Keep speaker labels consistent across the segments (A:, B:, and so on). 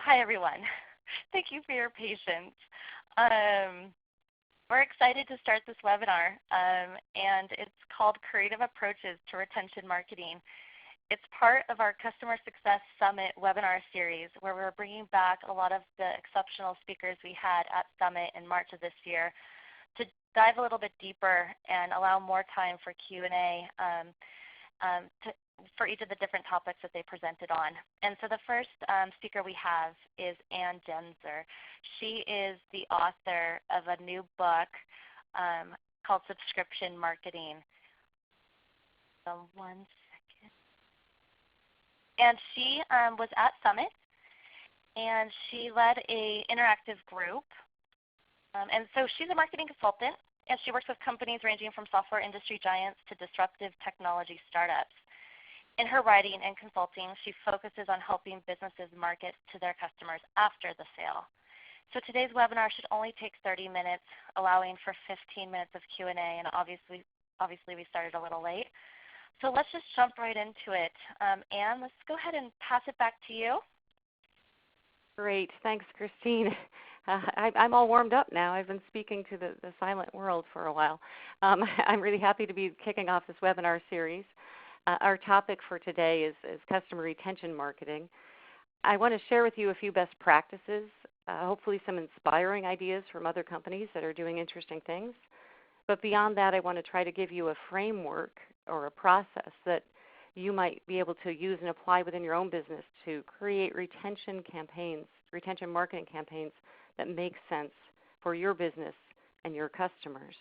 A: Hi, everyone. Thank you for your patience. We're excited to start this webinar, and it's called Creative Approaches to Retention Marketing. It's part of our Customer Success Summit webinar series, where we're bringing back a lot of the exceptional speakers we had at Summit in March of this year to dive a little bit deeper and allow more time for Q&A for each of the different topics that they presented on. And so the first speaker we have is Janzer. She is the author of a new book called Subscription Marketing. So one second. And she was at Summit, and she led an interactive group. And so she's a marketing consultant, and she works with companies ranging from software industry giants to disruptive technology startups. In her writing and consulting, she focuses on helping businesses market to their customers after the sale. So today's webinar should only take 30 minutes, allowing for 15 minutes of Q&A, and obviously we started a little late. So let's just jump right into it. Anne, let's go ahead and pass it back to you.
B: Great. Thanks, Christine. I'm all warmed up now. I've been speaking to the silent world for a while. I'm really happy to be kicking off this webinar series. Our topic for today is customer retention marketing. I want to share with you a few best practices, hopefully some inspiring ideas from other companies that are doing interesting things. But beyond that, I want to try to give you a framework or a process that you might be able to use and apply within your own business to create retention campaigns, retention marketing campaigns that make sense for your business and your customers.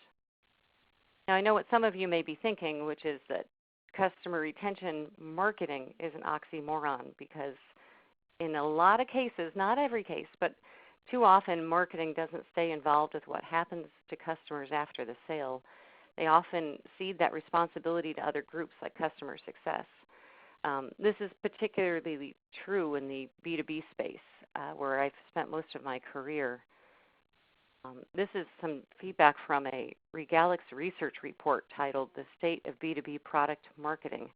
B: Now, I know what some of you may be thinking, which is that customer retention marketing is an oxymoron, because in a lot of cases, not every case, but too often marketing doesn't stay involved with what happens to customers after the sale. They often cede that responsibility to other groups like customer success. This is particularly true in the B2B space, where I've spent most of my career. This is some feedback from a Regalix research report titled The State of B2B Product Marketing.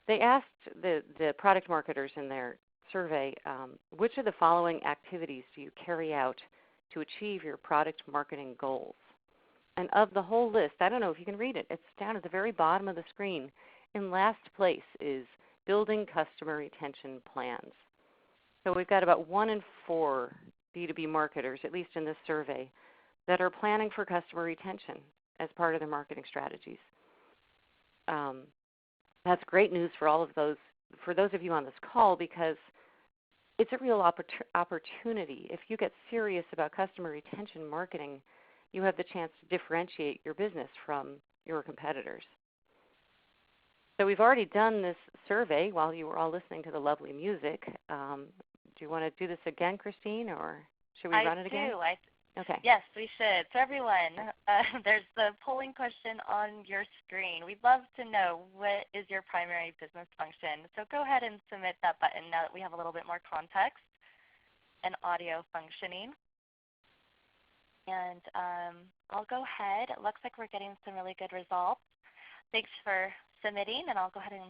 B: They asked the product marketers in their survey, which of the following activities do you carry out to achieve your product marketing goals? And of the whole list, I don't know if you can read it, it's down at the very bottom of the screen. In last place is building customer retention plans. So we've got about 1 in 4 B2B marketers, at least in this survey, that are planning for customer retention as part of their marketing strategies. That's great news for all of those of you on this call, because it's a real opportunity. If you get serious about customer retention marketing, you have the chance to differentiate your business from your competitors. So we've already done this survey while you were all listening to the lovely music. Do you want to do this again, Christine, or should we run it again?
A: I do.
B: Okay.
A: Yes, we should. So everyone, there's the polling question on your screen. We'd love to know, what is your primary business function? So go ahead and submit that button now that we have a little bit more context and audio functioning. And I'll go ahead. It looks like we're getting some really good results. Thanks for submitting, and I'll go ahead and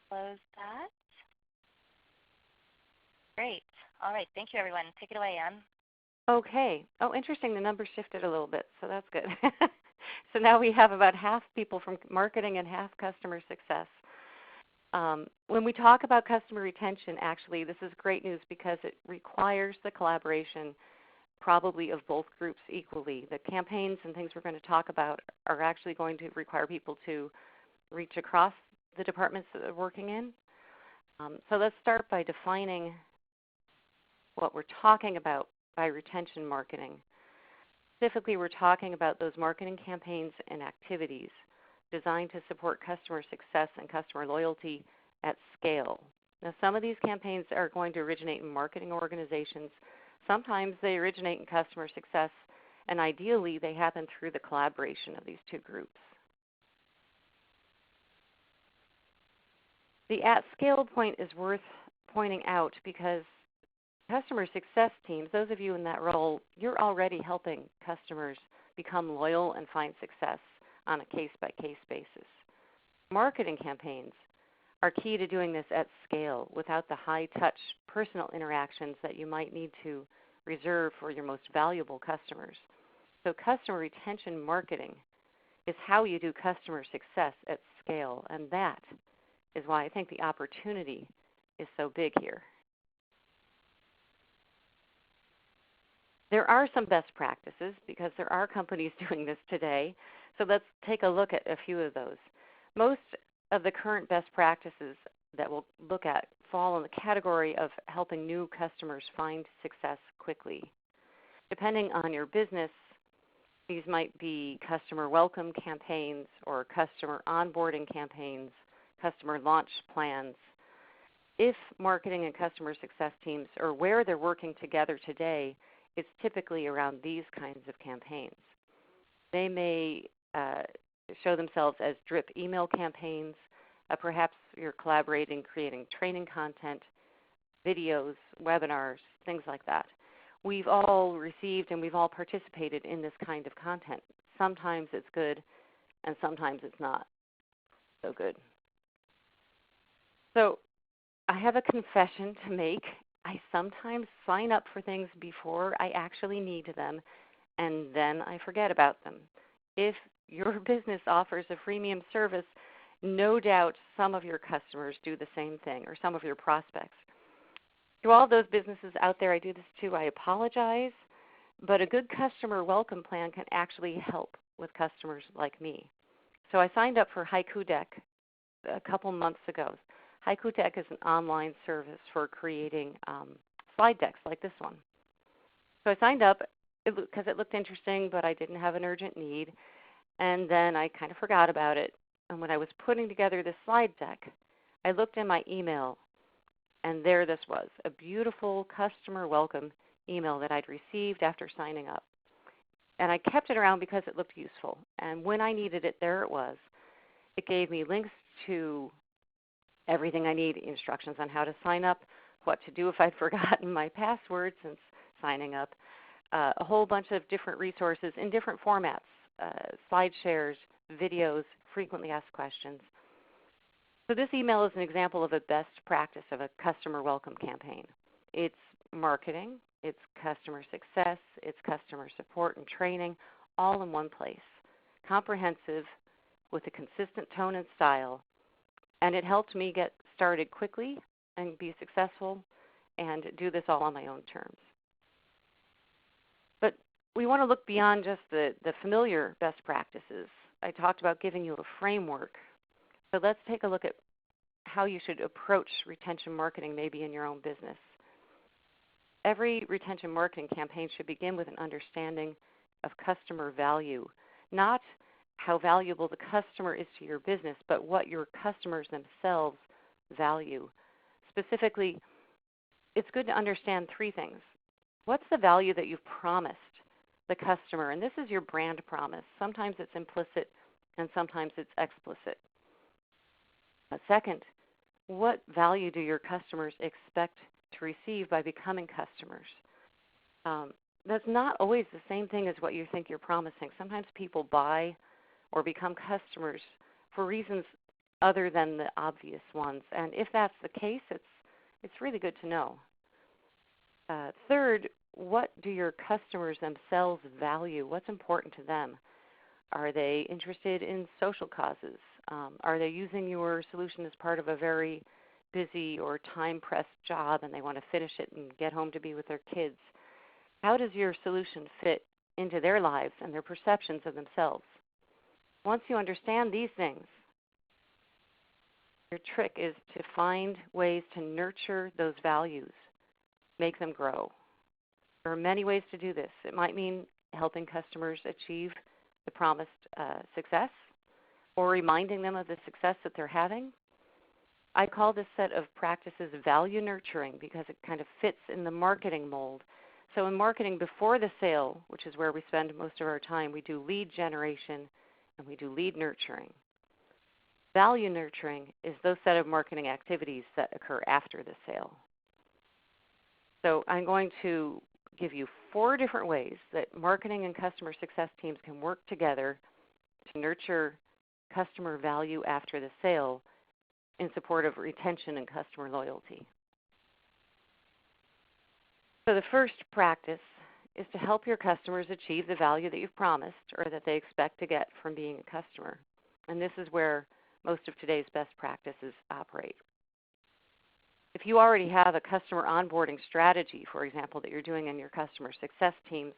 A: close that. Great. All right. Thank you, everyone. Take it away, Anne.
B: Okay. Oh, interesting. The numbers shifted a little bit, so that's good. So now we have about half people from marketing and half customer success. When we talk about customer retention, actually, this is great news because it requires the collaboration probably of both groups equally. The campaigns and things we're going to talk about are actually going to require people to reach across the departments that they're working in. So let's start by defining what we're talking about by retention marketing. Specifically, we're talking about those marketing campaigns and activities designed to support customer success and customer loyalty at scale. Now, some of these campaigns are going to originate in marketing organizations. Sometimes they originate in customer success, and ideally they happen through the collaboration of these two groups. The at-scale point is worth pointing out because customer success teams, those of you in that role, you're already helping customers become loyal and find success on a case-by-case basis. Marketing campaigns are key to doing this at scale without the high-touch personal interactions that you might need to reserve for your most valuable customers. So customer retention marketing is how you do customer success at scale, and that is why I think the opportunity is so big here. There are some best practices because there are companies doing this today, so let's take a look at a few of those. Most of the current best practices that we'll look at fall in the category of helping new customers find success quickly. Depending on your business, these might be customer welcome campaigns or customer onboarding campaigns, customer launch plans. If marketing and customer success teams are where they're working together today, it's typically around these kinds of campaigns. They may show themselves as drip email campaigns. Perhaps you're collaborating, creating training content, videos, webinars, things like that. We've all received and we've all participated in this kind of content. Sometimes it's good and sometimes it's not so good. So I have a confession to make. I sometimes sign up for things before I actually need them, and then I forget about them. If your business offers a freemium service, no doubt some of your customers do the same thing, or some of your prospects. To all those businesses out there, I do this too. I apologize, but a good customer welcome plan can actually help with customers like me. So I signed up for Haiku Deck a couple months ago. Haiku Deck is an online service for creating slide decks like this one. So I signed up because it looked interesting, but I didn't have an urgent need. And then I kind of forgot about it. And when I was putting together this slide deck, I looked in my email, and there this was, a beautiful customer welcome email that I'd received after signing up. And I kept it around because it looked useful. And when I needed it, there it was. It gave me links to everything I need, instructions on how to sign up, what to do if I'd forgotten my password since signing up, a whole bunch of different resources in different formats, slide shares, videos, frequently asked questions. So this email is an example of a best practice of a customer welcome campaign. It's marketing, it's customer success, it's customer support and training, all in one place, comprehensive with a consistent tone and style. And it helped me get started quickly and be successful and do this all on my own terms. But we want to look beyond just the familiar best practices. I talked about giving you a framework. So let's take a look at how you should approach retention marketing maybe in your own business. Every retention marketing campaign should begin with an understanding of customer value, not how valuable the customer is to your business, but what your customers themselves value. Specifically, it's good to understand three things. What's the value that you've promised the customer? And this is your brand promise. Sometimes it's implicit and sometimes it's explicit. Second, what value do your customers expect to receive by becoming customers? That's not always the same thing as what you think you're promising. Sometimes people buy or become customers for reasons other than the obvious ones. And if that's the case, it's really good to know. Third, what do your customers themselves value? What's important to them? Are they interested in social causes? Are they using your solution as part of a very busy or time-pressed job and they want to finish it and get home to be with their kids? How does your solution fit into their lives and their perceptions of themselves? Once you understand these things, your trick is to find ways to nurture those values, make them grow. There are many ways to do this. It might mean helping customers achieve the promised success or reminding them of the success that they're having. I call this set of practices value nurturing because it kind of fits in the marketing mold. So in marketing before the sale, which is where we spend most of our time, we do lead generation and we do lead nurturing. Value nurturing is those set of marketing activities that occur after the sale. So I'm going to give you 4 different ways that marketing and customer success teams can work together to nurture customer value after the sale in support of retention and customer loyalty. So the first practice is to help your customers achieve the value that you've promised or that they expect to get from being a customer. And this is where most of today's best practices operate. If you already have a customer onboarding strategy, for example, that you're doing in your customer success teams,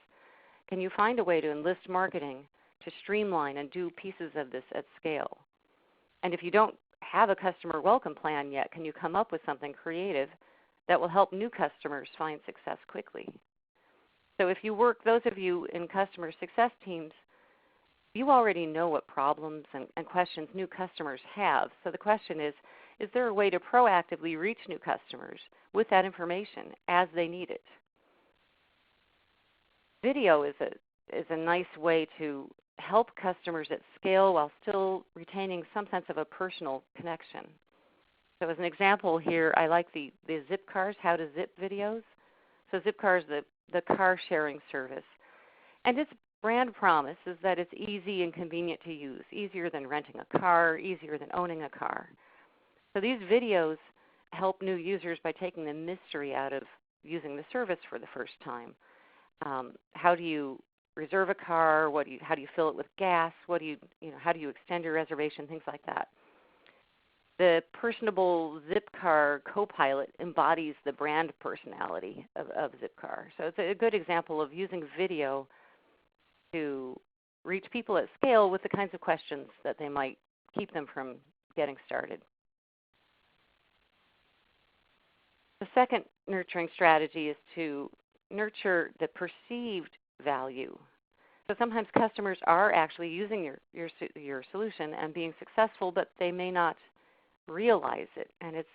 B: can you find a way to enlist marketing to streamline and do pieces of this at scale? And if you don't have a customer welcome plan yet, can you come up with something creative that will help new customers find success quickly? So if you work, those of you in customer success teams, you already know what problems and questions new customers have. So the question is there a way to proactively reach new customers with that information as they need it? Video is a nice way to help customers at scale while still retaining some sense of a personal connection. So as an example here, I like the Zipcar's How to Zip videos. So Zipcar is the car sharing service. And its brand promise is that it's easy and convenient to use, easier than renting a car, easier than owning a car. So these videos help new users by taking the mystery out of using the service for the first time. How do you reserve a car? How do you fill it with gas? How do you extend your reservation? Things like that. The personable Zipcar co-pilot embodies the brand personality of Zipcar. So it's a good example of using video to reach people at scale with the kinds of questions that they might keep them from getting started. The second nurturing strategy is to nurture the perceived value. So sometimes customers are actually using your solution and being successful, but they may not realize it, and it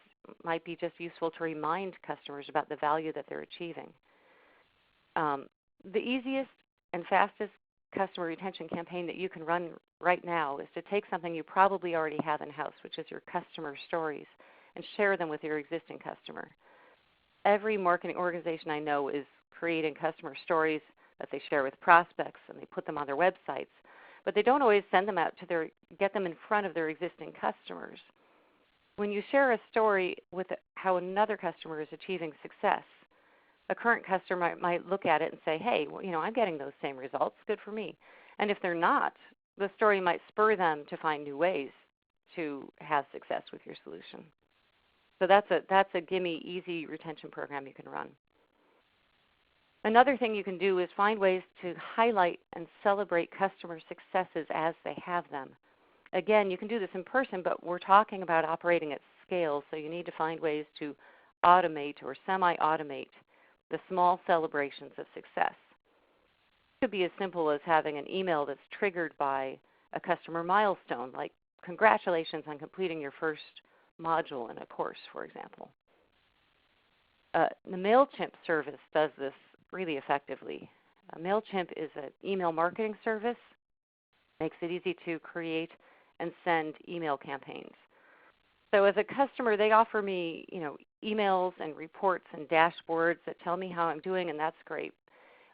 B: might be just useful to remind customers about the value that they're achieving. The easiest and fastest customer retention campaign that you can run right now is to take something you probably already have in-house, which is your customer stories, and share them with your existing customer. Every marketing organization I know is creating customer stories that they share with prospects, and they put them on their websites, but they don't always send them out to get them in front of their existing customers. When you share a story with how another customer is achieving success, a current customer might look at it and say, hey, well, I'm getting those same results, good for me. And if they're not, the story might spur them to find new ways to have success with your solution. So that's a gimme easy retention program you can run. Another thing you can do is find ways to highlight and celebrate customer successes as they have them. Again, you can do this in person, but we're talking about operating at scale, so you need to find ways to automate or semi-automate the small celebrations of success. It could be as simple as having an email that's triggered by a customer milestone, like congratulations on completing your first module in a course, for example. The MailChimp service does this really effectively. MailChimp is an email marketing service. Makes it easy to create and send email campaigns. So as a customer, they offer me, emails and reports and dashboards that tell me how I'm doing, and that's great.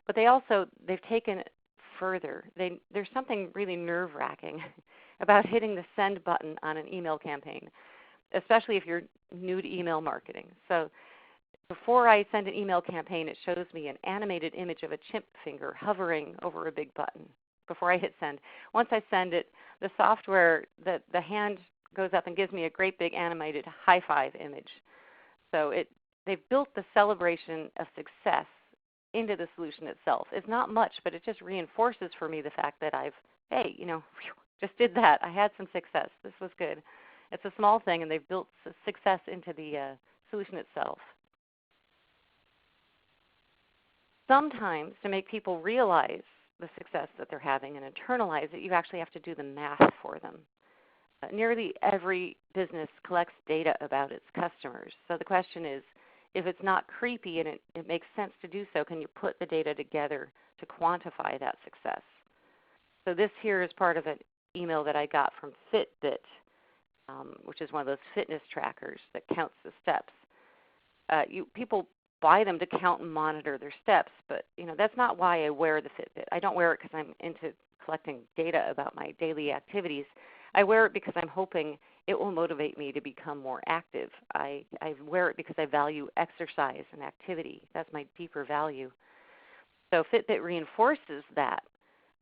B: But they've taken it further. There's something really nerve-wracking about hitting the send button on an email campaign, especially if you're new to email marketing. So before I send an email campaign, it shows me an animated image of a chimp finger hovering over a big button before I hit send. Once I send it, the software, the hand goes up and gives me a great big animated high five image. So they've built the celebration of success into the solution itself. It's not much, but it just reinforces for me the fact that just did that. I had some success. This was good. It's a small thing, and they've built success into the solution itself. Sometimes, to make people realize the success that they're having and internalize it, you actually have to do the math for them. Nearly every business collects data about its customers. So the question is, if it's not creepy and it makes sense to do so, can you put the data together to quantify that success? So this here is part of an email that I got from Fitbit, which is one of those fitness trackers that counts the steps. People buy them to count and monitor their steps, but that's not why I wear the Fitbit. I don't wear it because I'm into collecting data about my daily activities. I wear it because I'm hoping it will motivate me to become more active. I wear it because I value exercise and activity. That's my deeper value. So Fitbit reinforces that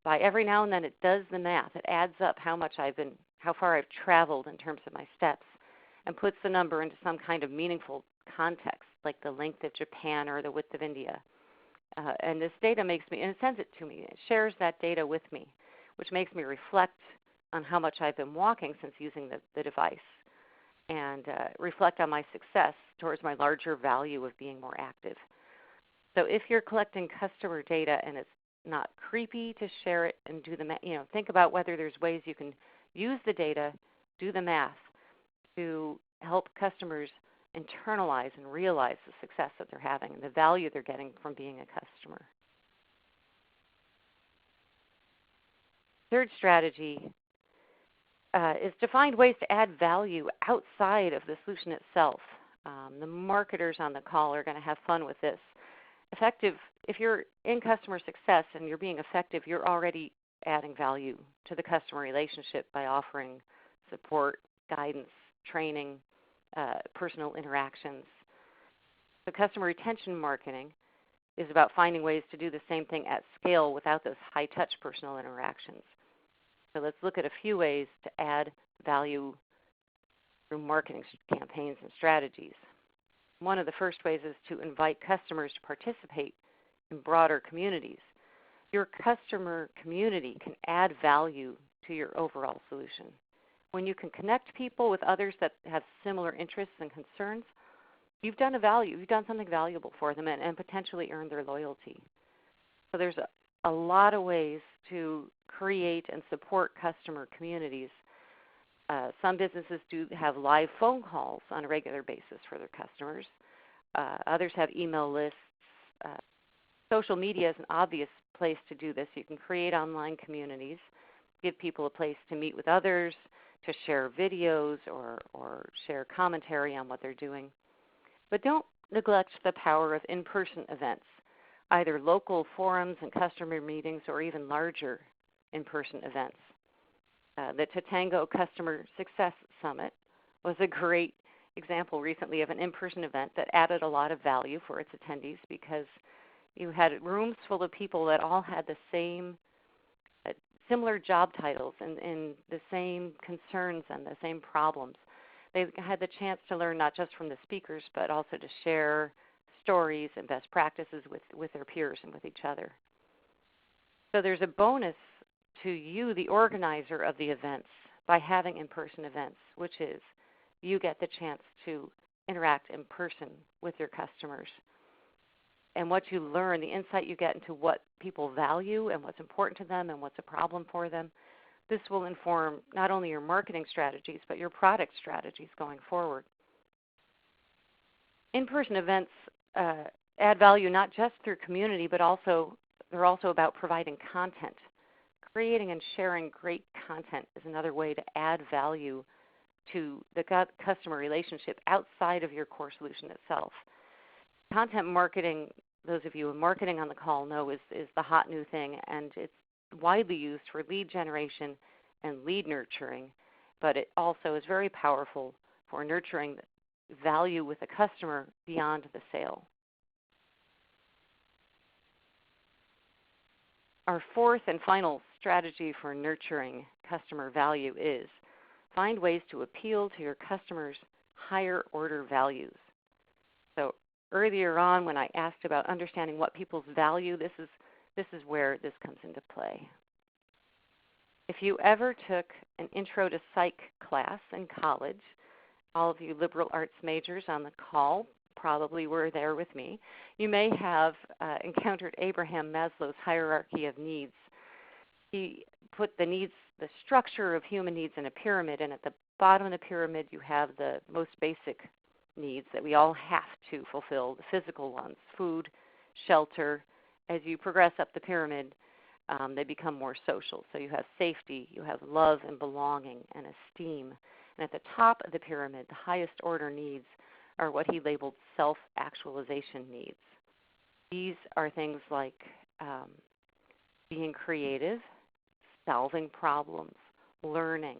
B: by every now and then it does the math. It adds up how far I've traveled in terms of my steps, and puts the number into some kind of meaningful context, like the length of Japan or the width of India. And this data makes me, and it sends it to me. It shares that data with me, which makes me reflect on how much I've been walking since using the device, and reflect on my success towards my larger value of being more active. So if you're collecting customer data and it's not creepy to share it and do the math, think about whether there's ways you can use the data, do the math to help customers internalize and realize the success that they're having and the value they're getting from being a customer. Third strategy is to find ways to add value outside of the solution itself. The marketers on the call are going to have fun with this. If you're in customer success and you're being effective, you're already adding value to the customer relationship by offering support, guidance, training, personal interactions. So customer retention marketing is about finding ways to do the same thing at scale without those high-touch personal interactions. So let's look at a few ways to add value through marketing campaigns and strategies. One of the first ways is to invite customers to participate in broader communities. Your customer community can add value to your overall solution. When you can connect people with others that have similar interests and concerns, you've done something valuable for them and potentially earned their loyalty. So there's a lot of ways to create and support customer communities. Some businesses do have live phone calls on a regular basis for their customers. Others have email lists. Social media is an obvious place to do this. You can create online communities, give people a place to meet with others, to share videos or share commentary on what they're doing. But don't neglect the power of in-person events, either local forums and customer meetings or even larger in-person events. The Totango Customer Success Summit was a great example recently of an in-person event that added a lot of value for its attendees because you had rooms full of people that all had the same similar job titles and the same concerns and the same problems. They had the chance to learn not just from the speakers, but also to share stories and best practices with their peers and with each other. So there's a bonus to you, the organizer of the events, by having in-person events, which is you get the chance to interact in person with your customers. And what you learn, the insight you get into what people value and what's important to them and what's a problem for them, this will inform not only your marketing strategies, but your product strategies going forward. In-person events add value not just through community, but they're also about providing content. Creating and sharing great content is another way to add value to the customer relationship outside of your core solution itself. Content marketing, those of you in marketing on the call know, is the hot new thing, and it's widely used for lead generation and lead nurturing, but it also is very powerful for nurturing value with a customer beyond the sale. Our fourth and final strategy for nurturing customer value is find ways to appeal to your customers' higher order values. So earlier on when I asked about understanding what people's value, this is where this comes into play. If you ever took an Intro to Psych class in college, all of you liberal arts majors on the call probably were there with me, you may have encountered Abraham Maslow's hierarchy of needs. He put the structure of human needs in a pyramid, and at the bottom of the pyramid you have the most basic needs that we all have to fulfill, the physical ones, food, shelter. As you progress up the pyramid, they become more social. So you have safety, you have love and belonging and esteem. And at the top of the pyramid, the highest order needs are what he labeled self-actualization needs. These are things like being creative, solving problems, learning,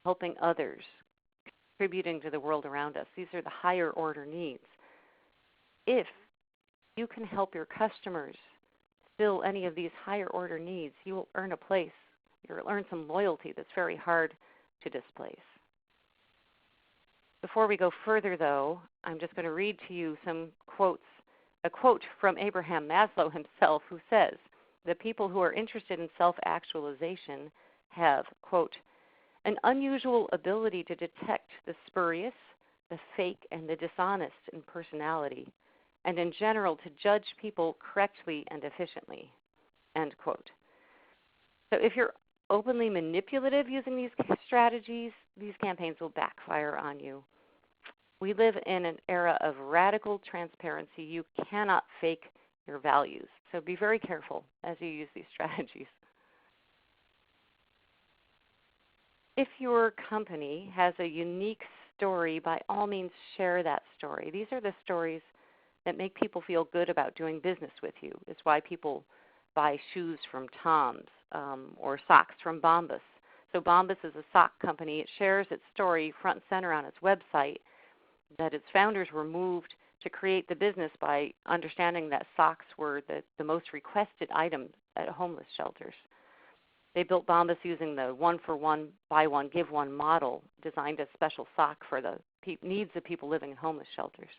B: helping others, contributing to the world around us. These are the higher order needs. If you can help your customers fill any of these higher order needs, you will earn a place. You'll earn some loyalty that's very hard to displace. Before we go further, though, I'm just going to read to you some quotes. A quote from Abraham Maslow himself, who says, "The people who are interested in self-actualization have," quote, "an unusual ability to detect the spurious, the fake, and the dishonest in personality, and in general to judge people correctly and efficiently," end quote. So if you're openly manipulative using these strategies, these campaigns will backfire on you. We live in an era of radical transparency. You cannot fake your values. So be very careful as you use these strategies. If your company has a unique story, by all means share that story. These are the stories that make people feel good about doing business with you. It's why people buy shoes from Tom's or socks from Bombas. So Bombas is a sock company. It shares its story front and center on its website, that its founders were moved to create the business by understanding that socks were the most requested item at homeless shelters. They built Bombas using the one-for-one, buy-one, give-one model, designed a special sock for the needs of people living in homeless shelters.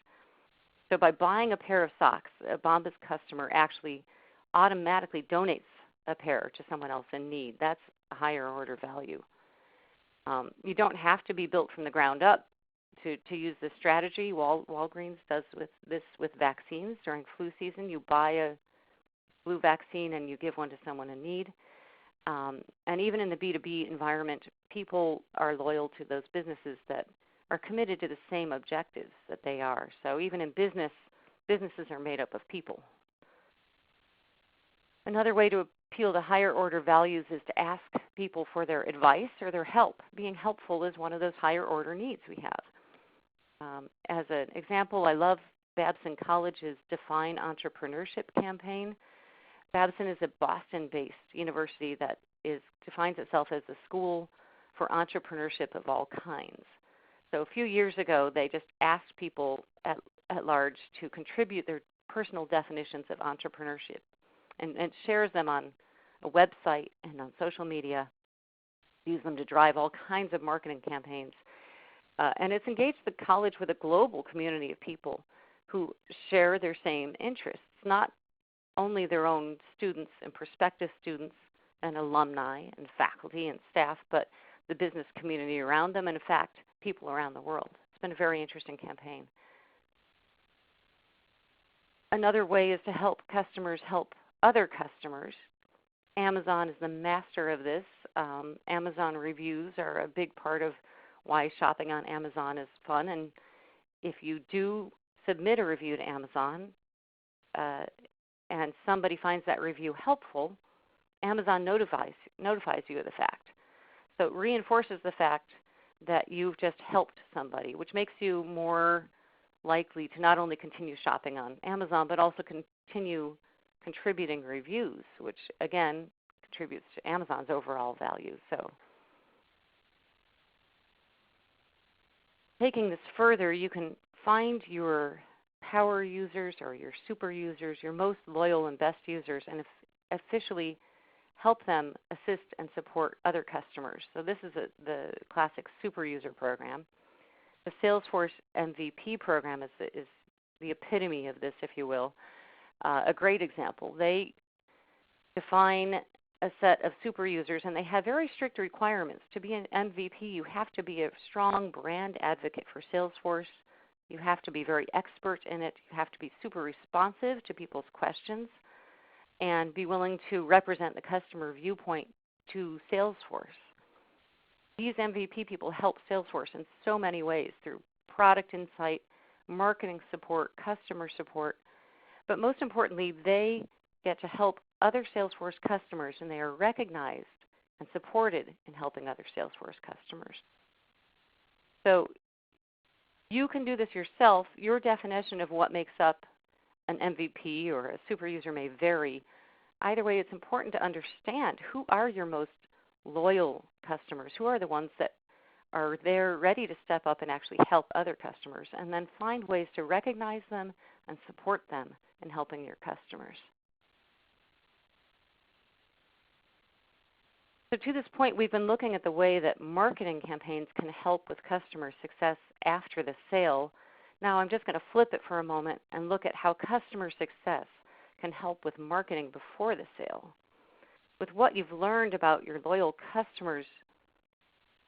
B: So by buying a pair of socks, a Bombas customer actually automatically donates a pair to someone else in need. That's a higher order value. You don't have to be built from the ground up to use this strategy. Walgreens does this with vaccines. During flu season, you buy a flu vaccine and you give one to someone in need. And even in the B2B environment, people are loyal to those businesses that are committed to the same objectives that they are. So even in business, businesses are made up of people. Another way to appeal to higher order values is to ask people for their advice or their help. Being helpful is one of those higher order needs we have. As an example, I love Babson College's Define Entrepreneurship campaign. Babson is a Boston-based university that defines itself as a school for entrepreneurship of all kinds. So a few years ago, they just asked people at large to contribute their personal definitions of entrepreneurship, and shares them on a website and on social media, use them to drive all kinds of marketing campaigns. And it's engaged the college with a global community of people who share their same interests, not only their own students and prospective students and alumni and faculty and staff, but the business community around them and, in fact, people around the world. It's been a very interesting campaign. Another way is to help customers help other customers. Amazon is the master of this. Amazon reviews are a big part of why shopping on Amazon is fun. And if you do submit a review to Amazon and somebody finds that review helpful, Amazon notifies you of the fact. So it reinforces the fact that you've just helped somebody, which makes you more likely to not only continue shopping on Amazon, but also continue contributing reviews, which again contributes to Amazon's overall value. So taking this further, you can find your power users or your super users, your most loyal and best users, and officially help them assist and support other customers. So this is the classic super user program. The Salesforce MVP program is the epitome of this, if you will. A great example. They define a set of super users, and they have very strict requirements. To be an MVP, you have to be a strong brand advocate for Salesforce. You have to be very expert in it. You have to be super responsive to people's questions and be willing to represent the customer viewpoint to Salesforce. These MVP people help Salesforce in so many ways through product insight, marketing support, customer support, but most importantly, they get to help other Salesforce customers, and they are recognized and supported in helping other Salesforce customers. So you can do this yourself. Your definition of what makes up an MVP or a super user may vary. Either way, it's important to understand who are your most loyal customers, who are the ones that are there ready to step up and actually help other customers, and then find ways to recognize them and support them in helping your customers. So to this point, we've been looking at the way that marketing campaigns can help with customer success after the sale. Now I'm just going to flip it for a moment and look at how customer success can help with marketing before the sale. With what you've learned about your loyal customers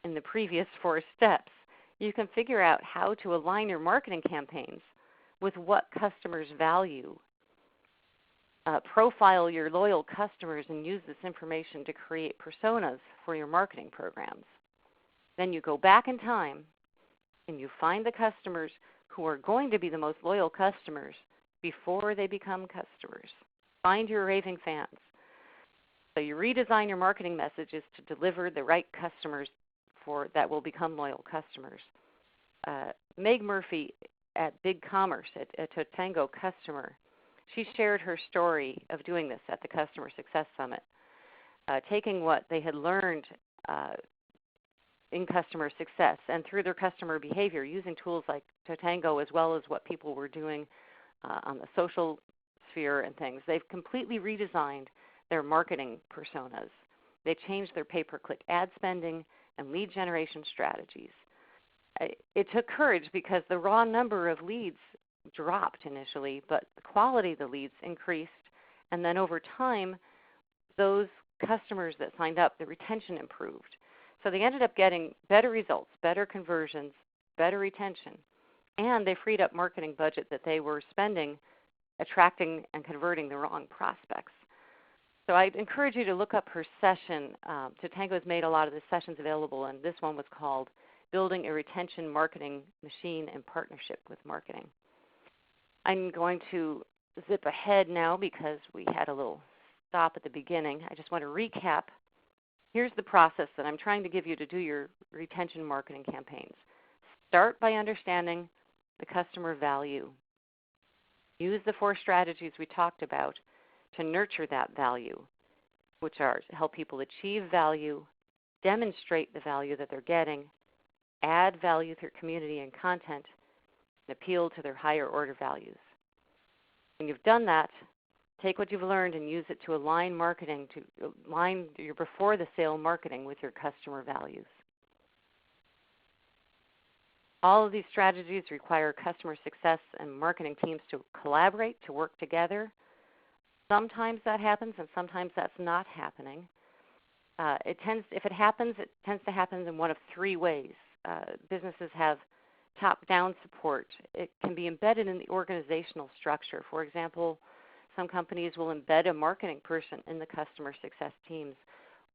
B: in the previous 4 steps, you can figure out how to align your marketing campaigns with what customers value. Profile your loyal customers and use this information to create personas for your marketing programs. Then you go back in time and you find the customers who are going to be the most loyal customers before they become customers. Find your raving fans. So you redesign your marketing messages to deliver the right customers that will become loyal customers. Meg Murphy at Big Commerce, at Totango customer, she shared her story of doing this at the Customer Success Summit, taking what they had learned in customer success and through their customer behavior, using tools like Totango as well as what people were doing on the social sphere and things. They've completely redesigned their marketing personas. They changed their pay-per-click ad spending and lead generation strategies. It took courage because the raw number of leads dropped initially, but the quality of the leads increased, and then over time, those customers that signed up, the retention improved. So they ended up getting better results, better conversions, better retention, and they freed up marketing budget that they were spending attracting and converting the wrong prospects. So I'd encourage you to look up her session. Totango has made a lot of the sessions available, and this one was called Building a Retention Marketing Machine in Partnership with Marketing. I'm going to zip ahead now because we had a little stop at the beginning. I just want to recap. Here's the process that I'm trying to give you to do your retention marketing campaigns. Start by understanding the customer value. Use the 4 strategies we talked about to nurture that value, which are to help people achieve value, demonstrate the value that they're getting, add value through community and content, and appeal to their higher order values. When you've done that, take what you've learned and use it to align marketing, to align your before the sale marketing with your customer values. All of these strategies require customer success and marketing teams to collaborate, to work together. Sometimes that happens and sometimes that's not happening. If it happens, it tends to happen in one of 3 ways. Businesses have top-down support. It can be embedded in the organizational structure. For example, some companies will embed a marketing person in the customer success teams,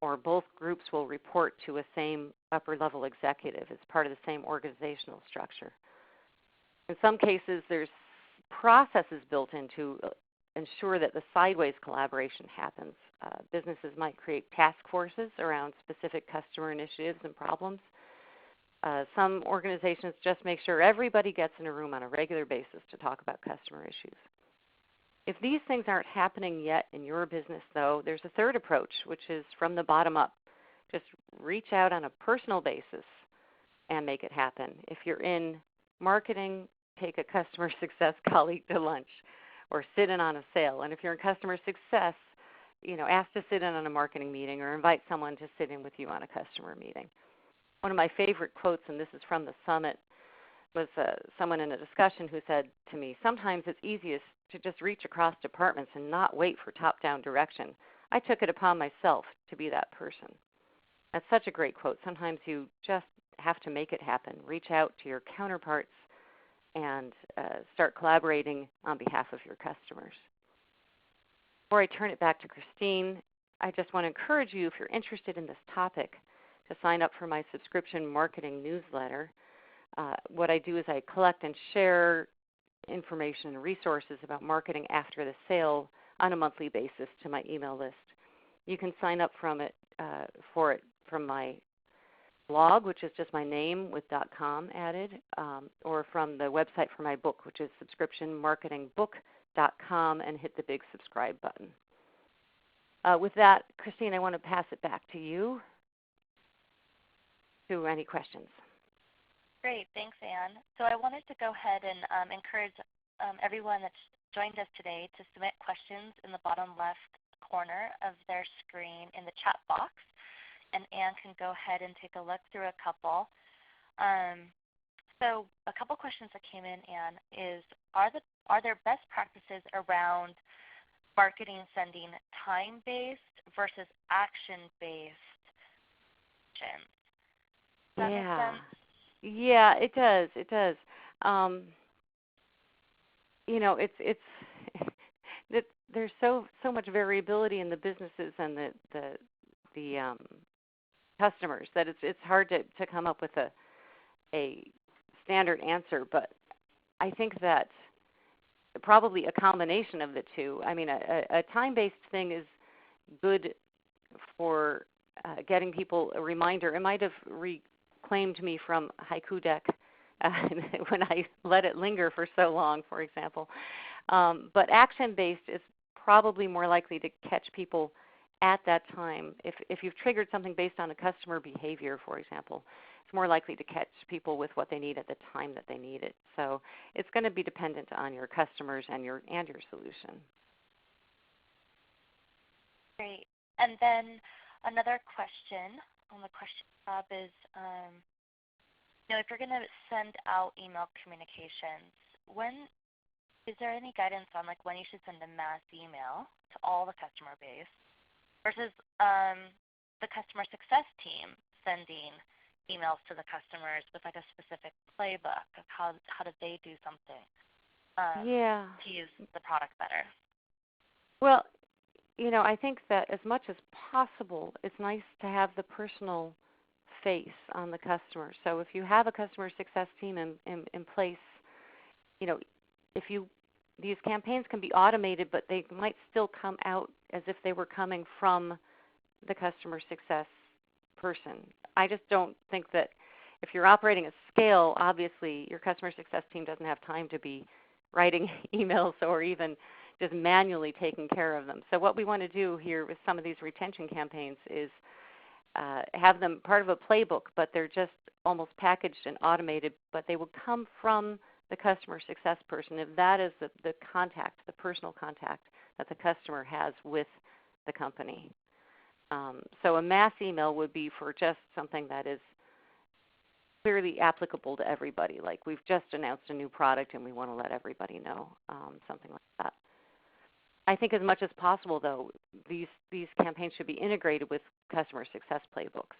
B: or both groups will report to a same upper-level executive as part of the same organizational structure. In some cases, there's processes built in to ensure that the sideways collaboration happens. Businesses might create task forces around specific customer initiatives and problems. Some organizations just make sure everybody gets in a room on a regular basis to talk about customer issues. If these things aren't happening yet in your business, though, there's a third approach, which is from the bottom up. Just reach out on a personal basis and make it happen. If you're in marketing, take a customer success colleague to lunch or sit in on a sale. And if you're in customer success, ask to sit in on a marketing meeting or invite someone to sit in with you on a customer meeting. One of my favorite quotes, and this is from the summit, was someone in a discussion who said to me, sometimes it's easiest to just reach across departments and not wait for top-down direction. I took it upon myself to be that person. That's such a great quote. Sometimes you just have to make it happen. Reach out to your counterparts and start collaborating on behalf of your customers. Before I turn it back to Christine, I just want to encourage you, if you're interested in this topic, to sign up for my subscription marketing newsletter. What I do is I collect and share information and resources about marketing after the sale on a monthly basis to my email list. You can sign up for it from my blog, which is just my name with .com added, or from the website for my book, which is subscriptionmarketingbook.com, and hit the big subscribe button. With that, Christine, I want to pass it back to you. to any questions.
A: Great. Thanks, Anne. So I wanted to go ahead and encourage everyone that's joined us today to submit questions in the bottom left corner of their screen in the chat box. And Anne can go ahead and take a look through a couple. So a couple questions that came in, Anne, is are there best practices around marketing sending time-based versus action-based actions? Does that make sense?
B: Yeah, it does. It does. It's there's so much variability in the businesses and the customers that it's hard to come up with a standard answer. But I think that probably a combination of the two. I mean, a time-based thing is good for getting people a reminder. It might have reclaimed me from Haiku Deck when I let it linger for so long, for example. But action-based is probably more likely to catch people at that time. If you've triggered something based on a customer behavior, for example, it's more likely to catch people with what they need at the time that they need it. So it's going to be dependent on your customers and your solution.
A: Great. And then another question on the question tab is, if you're going to send out email communications, is there any guidance on when you should send a mass email to all the customer base versus the customer success team sending emails to the customers with a specific playbook of how do they do something to use the product better?
B: Well, I think that as much as possible, it's nice to have the personal face on the customer. So if you have a customer success team in place, these campaigns can be automated, but they might still come out as if they were coming from the customer success person. I just don't think that if you're operating at scale, obviously your customer success team doesn't have time to be writing emails or even just manually taking care of them. So what we want to do here with some of these retention campaigns is have them part of a playbook, but they're just almost packaged and automated, but they will come from the customer success person if that is the contact, the personal contact that the customer has with the company. So a mass email would be for just something that is clearly applicable to everybody, like we've just announced a new product and we want to let everybody know, something like that. I think as much as possible, though, these campaigns should be integrated with customer success playbooks.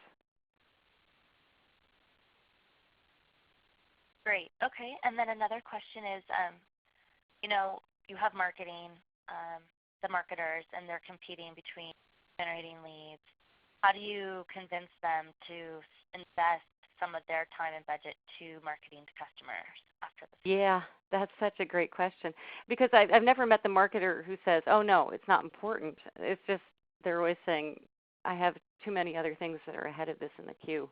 A: Great. Okay. And then another question is, you have marketing, the marketers, and they're competing between generating leads. How do you convince them to invest some of their time and budget to marketing to customers after this?
B: Yeah, that's such a great question, because I've never met the marketer who says, oh, no, it's not important. It's just they're always saying, I have too many other things that are ahead of this in the queue.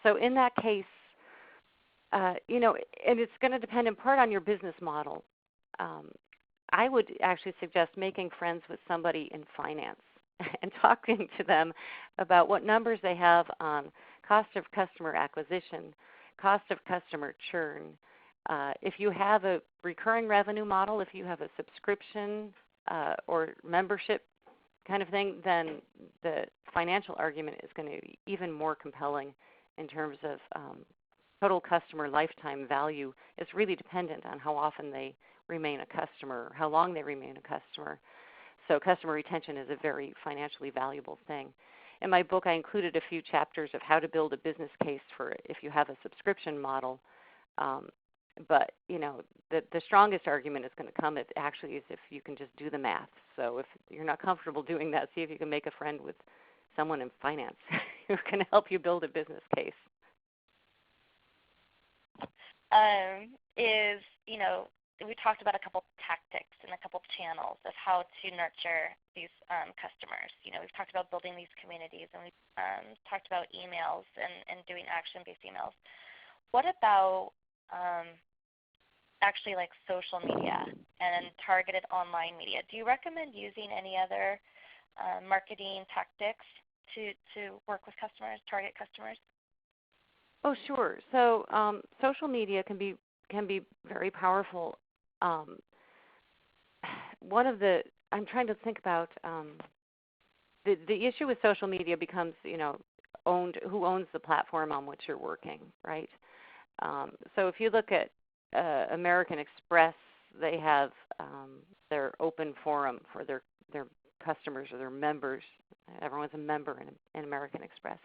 B: So in that case, and it's going to depend in part on your business model. I would actually suggest making friends with somebody in finance and talking to them about what numbers they have on cost of customer acquisition, cost of customer churn. If you have a recurring revenue model, if you have a subscription or membership kind of thing, then the financial argument is going to be even more compelling in terms of total customer lifetime value. Is really dependent on how often they remain a customer, how long they remain a customer. So customer retention is a very financially valuable thing. In my book, I included a few chapters of how to build a business case for if you have a subscription model. But the strongest argument is going to come if you can just do the math. So if you're not comfortable doing that, see if you can make a friend with someone in finance who can help you build a business case.
A: We talked about a couple tactics and a couple channels of how to nurture these customers. We've talked about building these communities, and we've talked about emails and doing action-based emails. What about actually social media and targeted online media? Do you recommend using any other marketing tactics to work with customers, target customers?
B: Oh, sure. So social media can be very powerful. Um, one of the I'm trying to think about the issue with social media becomes owned who owns the platform on which you're working, right? So if you look at American Express, they have their open forum for their customers or their members. Everyone's a member in American Express.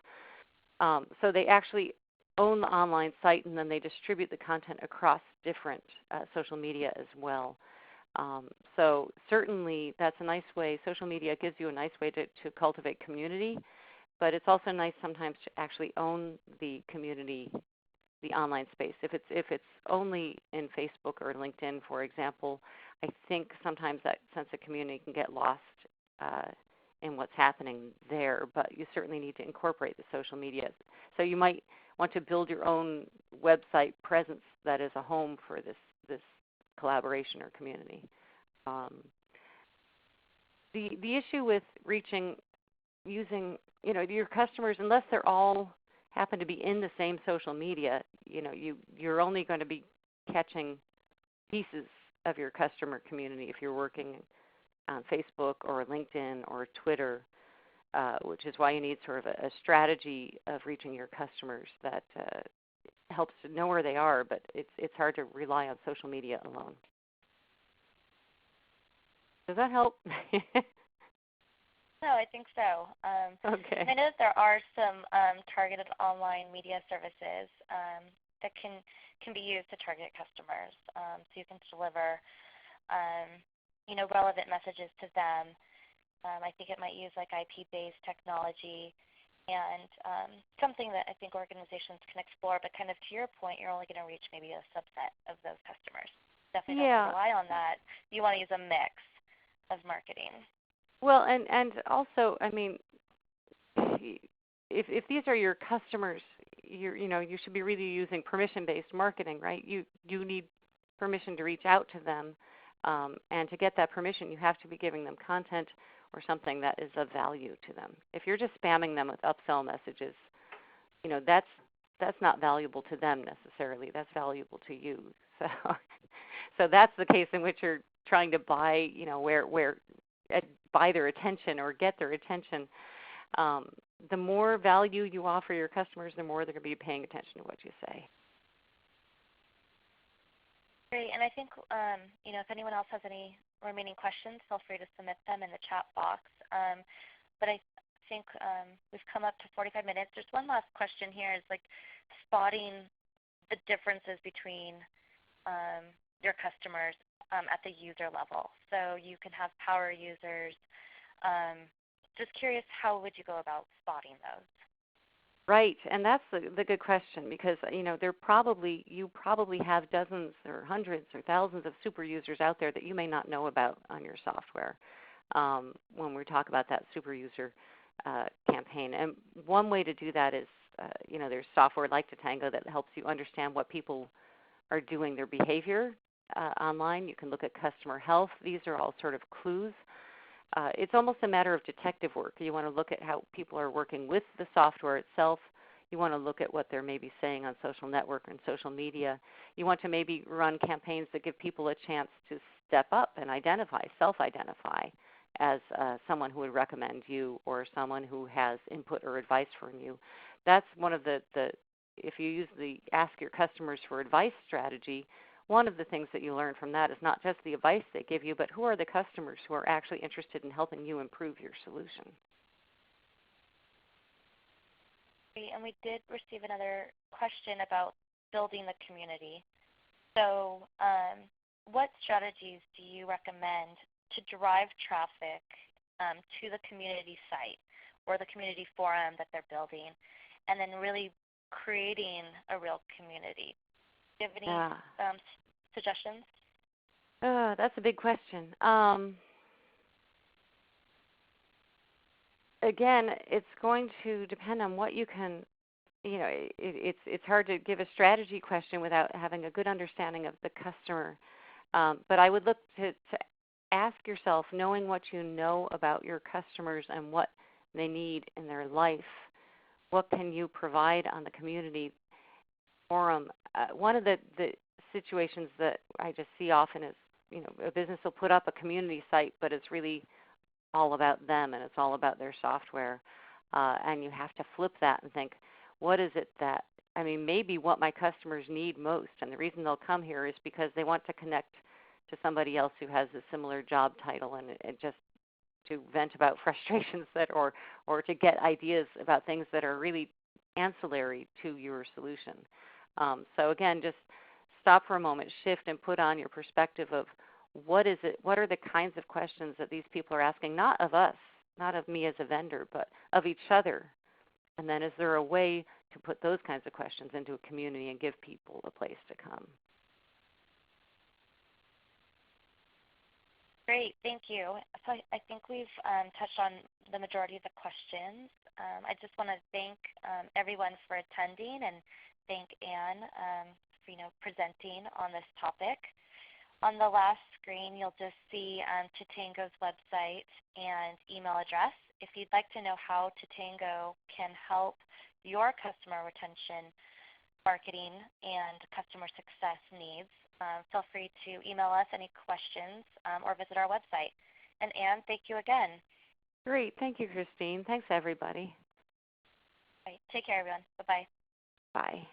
B: So they actually own the online site, and then they distribute the content across different social media as well. So certainly that's a nice way. Social media gives you a nice way to cultivate community, but it's also nice sometimes to actually own the community, the online space. If it's only in Facebook or LinkedIn, for example, I think sometimes that sense of community can get lost in what's happening there, but you certainly need to incorporate the social media. So you might want to build your own website presence that is a home for this collaboration or community. The issue with using your customers, unless they're all happen to be in the same social media, you're only going to be catching pieces of your customer community if you're working on Facebook or LinkedIn or Twitter, which is why you need sort of a strategy of reaching your customers that helps to know where they are, but it's hard to rely on social media alone. Does that help?
A: No, I think so.
B: Okay.
A: I know that there are some targeted online media services that can be used to target customers. So you can deliver, relevant messages to them. I think it might use like IP-based technology and something that I think organizations can explore. But kind of to your point, you're only going to reach maybe a subset of those customers. Definitely don't rely on that. You want to use a mix of marketing.
B: Well, and also, I mean, if these are your customers, you should be really using permission-based marketing, right? You need permission to reach out to them, and to get that permission, you have to be giving them content or something that is of value to them. If you're just spamming them with upsell messages, that's not valuable to them necessarily. That's valuable to you. So that's the case in which you're trying to buy, buy their attention or get their attention. The more value you offer your customers, the more they're going to be paying attention to what you say.
A: Great, and I think if anyone else has any remaining questions, feel free to submit them in the chat box. But I think we've come up to 45 minutes. There's one last question here, is like spotting the differences between your customers at the user level. So you can have power users. Just curious, how would you go about spotting those?
B: Right, and that's the good question, because you probably have dozens or hundreds or thousands of super users out there that you may not know about on your software. When we talk about that super user campaign, and one way to do that is there's software like Totango that helps you understand what people are doing, their behavior online. You can look at customer health. These are all sort of clues. It's almost a matter of detective work. You want to look at how people are working with the software itself. You want to look at what they're maybe saying on social network and social media. You want to maybe run campaigns that give people a chance to step up and self-identify as someone who would recommend you or someone who has input or advice from you. That's one of if you use the ask your customers for advice strategy, one of the things that you learn from that is not just the advice they give you, but who are the customers who are actually interested in helping you improve your solution.
A: And we did receive another question about building the community. So what strategies do you recommend to drive traffic to the community site or the community forum that they're building, and then really creating a real community? Do you have any suggestions?
B: That's a big question. Again, it's going to depend on what you can. It's hard to give a strategy question without having a good understanding of the customer. But I would look to ask yourself, knowing what you know about your customers and what they need in their life, what can you provide on the community forum, one of the situations that I just see often is, a business will put up a community site, but it's really all about them and it's all about their software. And you have to flip that and think, what is it that, maybe what my customers need most, and the reason they'll come here is because they want to connect to somebody else who has a similar job title, and it just to vent about frustrations or to get ideas about things that are really ancillary to your solution. So again, just stop for a moment, shift, and put on your perspective of what is it, what are the kinds of questions that these people are asking, not of us, not of me as a vendor, but of each other. And then is there a way to put those kinds of questions into a community and give people a place to come?
A: Great, thank you. So I think we've touched on the majority of the questions. I just want to thank everyone for attending and thank Anne for presenting on this topic. On the last screen, you'll just see Totango's website and email address. If you'd like to know how Totango can help your customer retention, marketing, and customer success needs, feel free to email us any questions or visit our website. And Anne, thank you again.
B: Great. Thank you, Christine. Thanks, everybody.
A: All right. Take care, everyone. Bye-bye.
B: Bye.